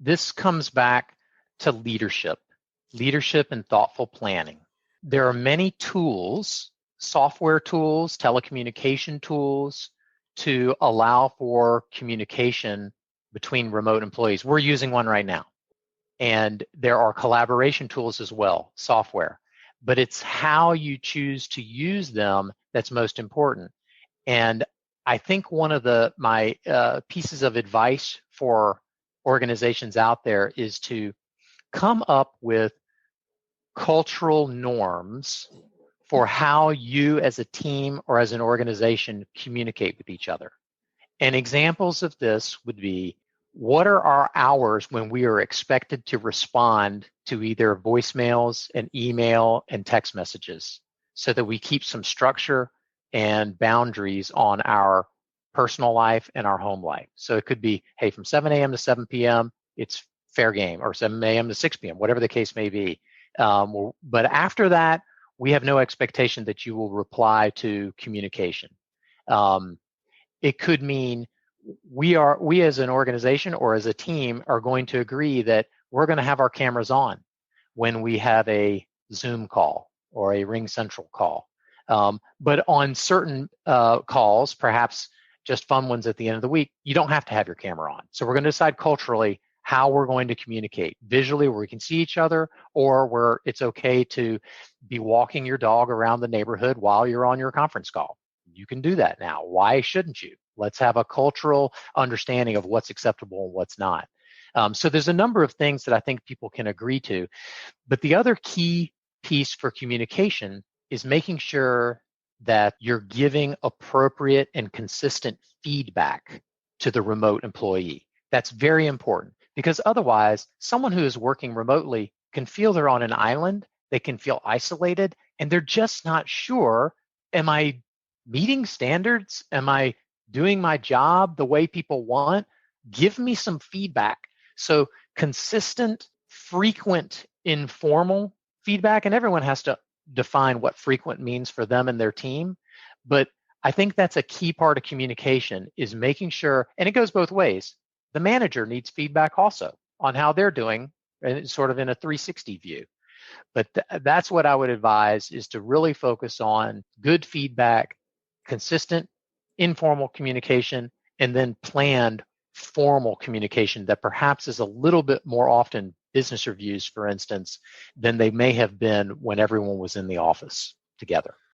this comes back to leadership and thoughtful planning. There are many tools, software tools, telecommunication tools, to allow for communication between remote employees. We're using one right now. And there are collaboration tools as well, software. But it's how you choose to use them that's most important. And I think one of my pieces of advice for organizations out there is to come up with cultural norms for how you as a team or as an organization communicate with each other. And examples of this would be, what are our hours when we are expected to respond to either voicemails and email and text messages, so that we keep some structure and boundaries on our personal life and our home life. So it could be, hey, from 7 a.m. to 7 p.m., it's fair game, or 7 a.m. to 6 p.m., whatever the case may be. But after that, we have no expectation that you will reply to communication. It could mean we as an organization or as a team are going to agree that we're going to have our cameras on when we have a Zoom call or a Ring Central call. But on certain calls, perhaps just fun ones at the end of the week, you don't have to have your camera on. So we're going to decide culturally how we're going to communicate, visually where we can see each other, or where it's okay to be walking your dog around the neighborhood while you're on your conference call. You can do that now. Why shouldn't you? Let's have a cultural understanding of what's acceptable and what's not. So there's a number of things that I think people can agree to. But the other key piece for communication is making sure that you're giving appropriate and consistent feedback to the remote employee. That's very important, because otherwise, someone who is working remotely can feel they're on an island, they can feel isolated, and they're just not sure, am I meeting standards? Am I doing my job the way people want? Give me some feedback. So consistent, frequent, informal feedback, and everyone has to define what frequent means for them and their team. But I think that's a key part of communication, is making sure, and it goes both ways. The manager needs feedback also on how they're doing, and sort of in a 360 view. But that's what I would advise, is to really focus on good feedback, consistent, informal communication, and then planned formal communication that perhaps is a little bit more often business reviews, for instance, than they may have been when everyone was in the office together.